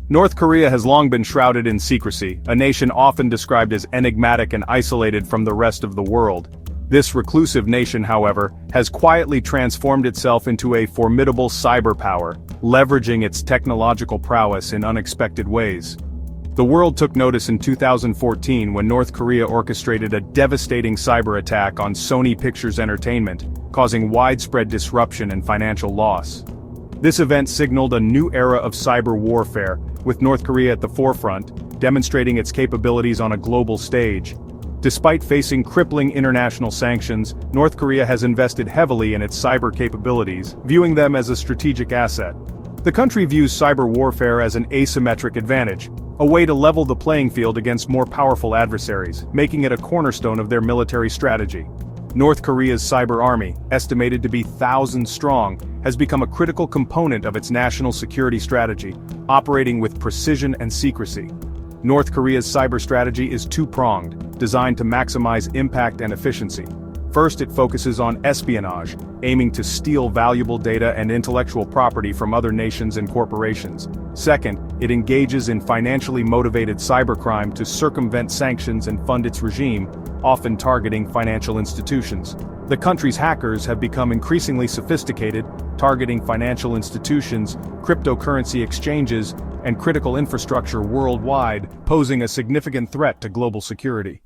North Korea has long been shrouded in secrecy, a nation often described as enigmatic and isolated from the rest of the world. This reclusive nation, however, has quietly transformed itself into a formidable cyber power, leveraging its technological prowess in unexpected ways. The world took notice in 2014 when North Korea orchestrated a devastating cyber attack on Sony Pictures Entertainment, causing widespread disruption and financial loss. This event signaled a new era of cyber warfare, with North Korea at the forefront, demonstrating its capabilities on a global stage. Despite facing crippling international sanctions, North Korea has invested heavily in its cyber capabilities, viewing them as a strategic asset. The country views cyber warfare as an asymmetric advantage, a way to level the playing field against more powerful adversaries, making it a cornerstone of their military strategy. North Korea's cyber army, estimated to be thousands strong, has become a critical component of its national security strategy, operating with precision and secrecy. North Korea's cyber strategy is two-pronged, designed to maximize impact and efficiency. First, it focuses on espionage, aiming to steal valuable data and intellectual property from other nations and corporations. Second, it engages in financially motivated cybercrime to circumvent sanctions and fund its regime, often targeting financial institutions. The country's hackers have become increasingly sophisticated, targeting financial institutions, cryptocurrency exchanges, and critical infrastructure worldwide, posing a significant threat to global security.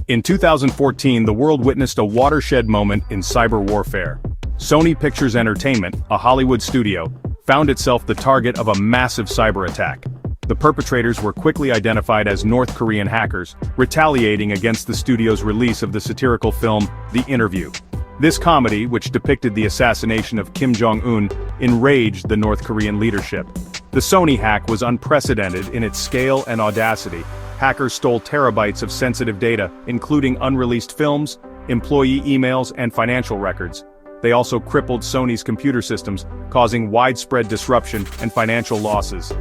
In 2014, the world witnessed a watershed moment in cyber warfare. Sony Pictures Entertainment, a Hollywood studio, found itself the target of a massive cyber attack. The perpetrators were quickly identified as North Korean hackers, retaliating against the studio's release of the satirical film, The Interview. This comedy, which depicted the assassination of Kim Jong-un, enraged the North Korean leadership. The Sony hack was unprecedented in its scale and audacity. Hackers stole terabytes of sensitive data, including unreleased films, employee emails, and financial records. They also crippled Sony's computer systems, causing widespread disruption and financial losses.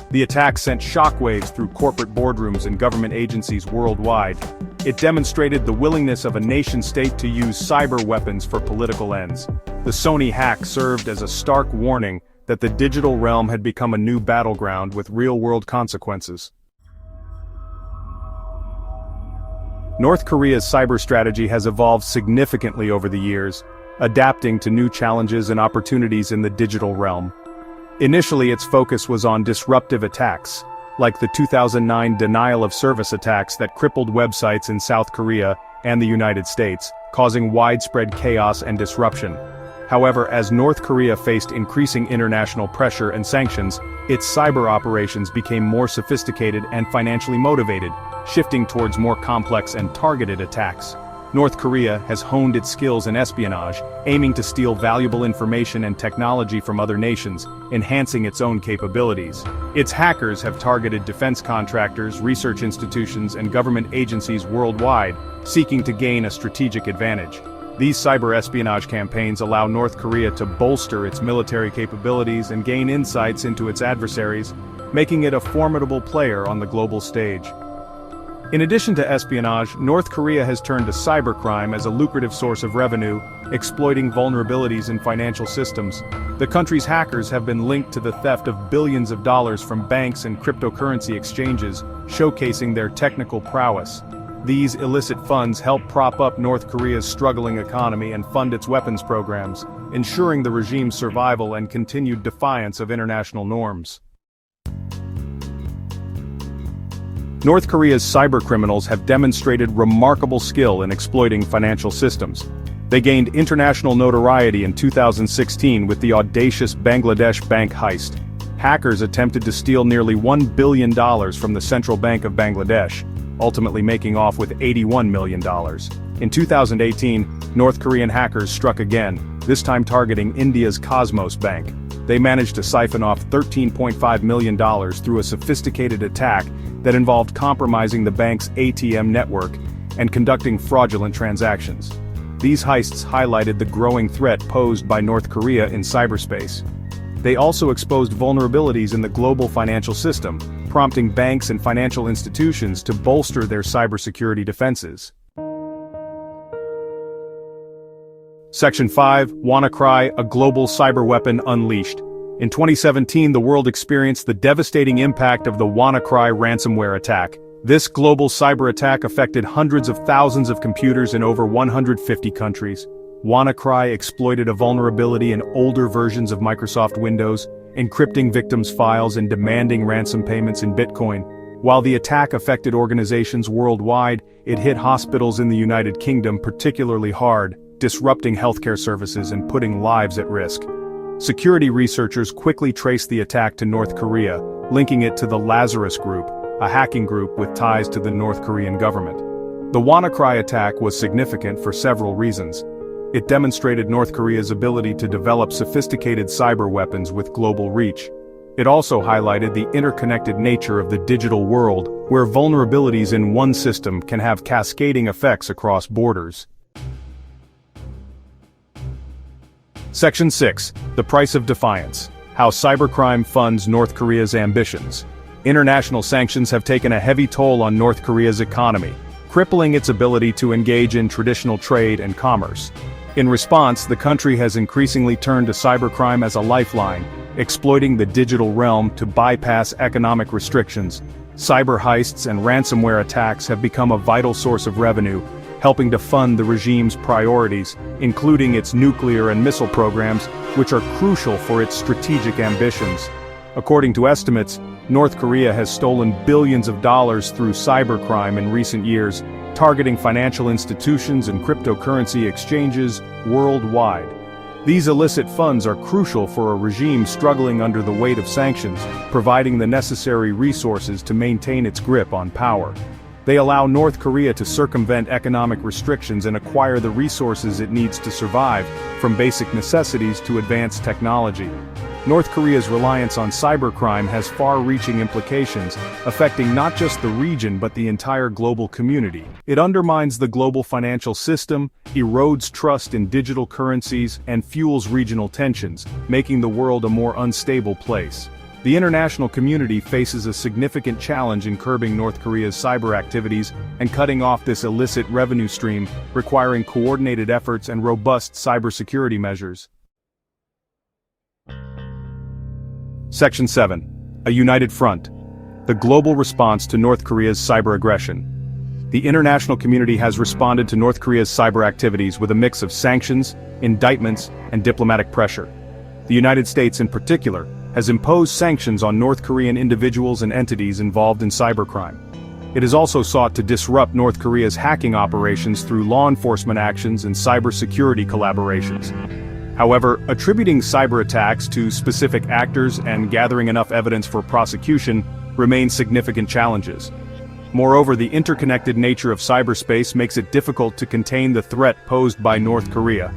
The attack sent shockwaves through corporate boardrooms and government agencies worldwide. It demonstrated the willingness of a nation-state to use cyber weapons for political ends. The Sony hack served as a stark warning that the digital realm had become a new battleground with real-world consequences. North Korea's cyber strategy has evolved significantly over the years, adapting to new challenges and opportunities in the digital realm. Initially, its focus was on disruptive attacks, like the 2009 denial-of-service attacks that crippled websites in South Korea and the United States, causing widespread chaos and disruption. However, as North Korea faced increasing international pressure and sanctions, its cyber operations became more sophisticated and financially motivated, shifting towards more complex and targeted attacks. North Korea has honed its skills in espionage, aiming to steal valuable information and technology from other nations, enhancing its own capabilities. Its hackers have targeted defense contractors, research institutions, and government agencies worldwide, seeking to gain a strategic advantage. These cyber espionage campaigns allow North Korea to bolster its military capabilities and gain insights into its adversaries, making it a formidable player on the global stage. In addition to espionage, North Korea has turned to cybercrime as a lucrative source of revenue, exploiting vulnerabilities in financial systems. The country's hackers have been linked to the theft of billions of dollars from banks and cryptocurrency exchanges, showcasing their technical prowess. These illicit funds help prop up North Korea's struggling economy and fund its weapons programs, ensuring the regime's survival and continued defiance of international norms. North Korea's cybercriminals have demonstrated remarkable skill in exploiting financial systems. They gained international notoriety in 2016 with the audacious Bangladesh bank heist. Hackers attempted to steal nearly $1 billion from the Central Bank of Bangladesh, ultimately making off with $81 million. In 2018, North Korean hackers struck again, this time targeting India's Cosmos Bank. They managed to siphon off $13.5 million through a sophisticated attack that involved compromising the bank's ATM network and conducting fraudulent transactions. These heists highlighted the growing threat posed by North Korea in cyberspace. They also exposed vulnerabilities in the global financial system, prompting banks and financial institutions to bolster their cybersecurity defenses. Section 5, WannaCry, a global cyber weapon unleashed. In 2017, the world experienced the devastating impact of the WannaCry ransomware attack. This global cyber attack affected hundreds of thousands of computers in over 150 countries. WannaCry exploited a vulnerability in older versions of Microsoft Windows, encrypting victims' files and demanding ransom payments in Bitcoin. While the attack affected organizations worldwide, it hit hospitals in the United Kingdom particularly hard, disrupting healthcare services and putting lives at risk. Security researchers quickly traced the attack to North Korea, linking it to the Lazarus Group, a hacking group with ties to the North Korean government. The WannaCry attack was significant for several reasons. It demonstrated North Korea's ability to develop sophisticated cyber weapons with global reach. It also highlighted the interconnected nature of the digital world, where vulnerabilities in one system can have cascading effects across borders. Section 6. The Price of Defiance. How Cybercrime Funds North Korea's Ambitions. International sanctions have taken a heavy toll on North Korea's economy, crippling its ability to engage in traditional trade and commerce. In response, the country has increasingly turned to cybercrime as a lifeline, exploiting the digital realm to bypass economic restrictions. Cyber heists and ransomware attacks have become a vital source of revenue, helping to fund the regime's priorities, including its nuclear and missile programs, which are crucial for its strategic ambitions. According to estimates, North Korea has stolen billions of dollars through cybercrime in recent years, targeting financial institutions and cryptocurrency exchanges worldwide. These illicit funds are crucial for a regime struggling under the weight of sanctions, providing the necessary resources to maintain its grip on power. They allow North Korea to circumvent economic restrictions and acquire the resources it needs to survive, from basic necessities to advanced technology. North Korea's reliance on cybercrime has far-reaching implications, affecting not just the region but the entire global community. It undermines the global financial system, erodes trust in digital currencies, and fuels regional tensions, making the world a more unstable place. The international community faces a significant challenge in curbing North Korea's cyber activities and cutting off this illicit revenue stream, requiring coordinated efforts and robust cybersecurity measures. Section 7. A United Front. The global response to North Korea's cyber aggression. The international community has responded to North Korea's cyber activities with a mix of sanctions, indictments, and diplomatic pressure. The United States, in particular, has imposed sanctions on North Korean individuals and entities involved in cybercrime. It has also sought to disrupt North Korea's hacking operations through law enforcement actions and cybersecurity collaborations. However, attributing cyber attacks to specific actors and gathering enough evidence for prosecution remain significant challenges. Moreover, the interconnected nature of cyberspace makes it difficult to contain the threat posed by North Korea.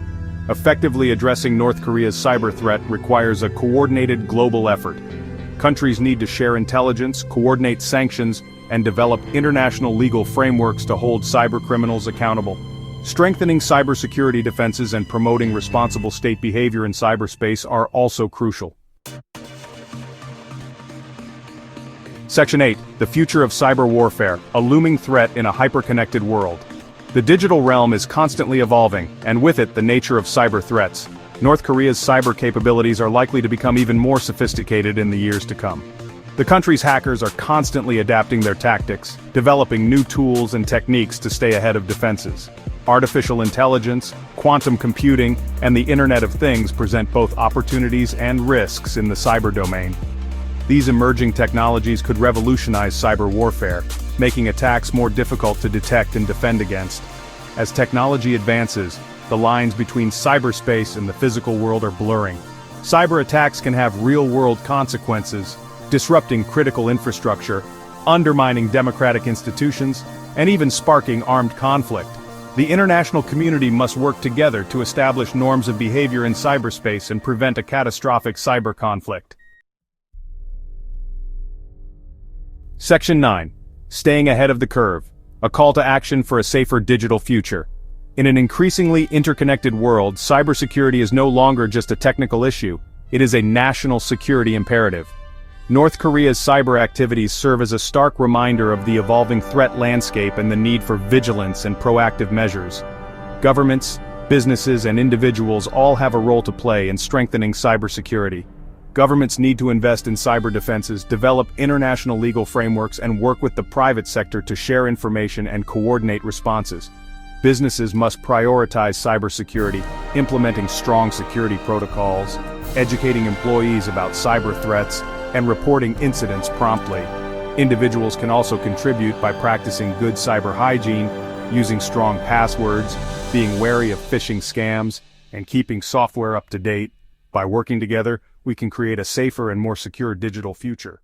Effectively addressing North Korea's cyber threat requires a coordinated global effort. Countries need to share intelligence, coordinate sanctions, and develop international legal frameworks to hold cybercriminals accountable. Strengthening cybersecurity defenses and promoting responsible state behavior in cyberspace are also crucial. Section 8. The Future of Cyber Warfare, a looming threat in a hyper-connected world. The digital realm is constantly evolving, and with it the nature of cyber threats. North Korea's cyber capabilities are likely to become even more sophisticated in the years to come. The country's hackers are constantly adapting their tactics, developing new tools and techniques to stay ahead of defenses. Artificial intelligence, quantum computing, and the Internet of Things present both opportunities and risks in the cyber domain. These emerging technologies could revolutionize cyber warfare, making attacks more difficult to detect and defend against. As technology advances, the lines between cyberspace and the physical world are blurring. Cyber attacks can have real-world consequences, disrupting critical infrastructure, undermining democratic institutions, and even sparking armed conflict. The international community must work together to establish norms of behavior in cyberspace and prevent a catastrophic cyber conflict. Section 9. Staying ahead of the curve. A call to action for a safer digital future. In an increasingly interconnected world, cybersecurity is no longer just a technical issue, it is a national security imperative. North Korea's cyber activities serve as a stark reminder of the evolving threat landscape and the need for vigilance and proactive measures. Governments, businesses, and individuals all have a role to play in strengthening cybersecurity. Governments need to invest in cyber defenses, develop international legal frameworks, and work with the private sector to share information and coordinate responses. Businesses must prioritize cybersecurity, implementing strong security protocols, educating employees about cyber threats, and reporting incidents promptly. Individuals can also contribute by practicing good cyber hygiene, using strong passwords, being wary of phishing scams, and keeping software up to date. By working together, we can create a safer and more secure digital future.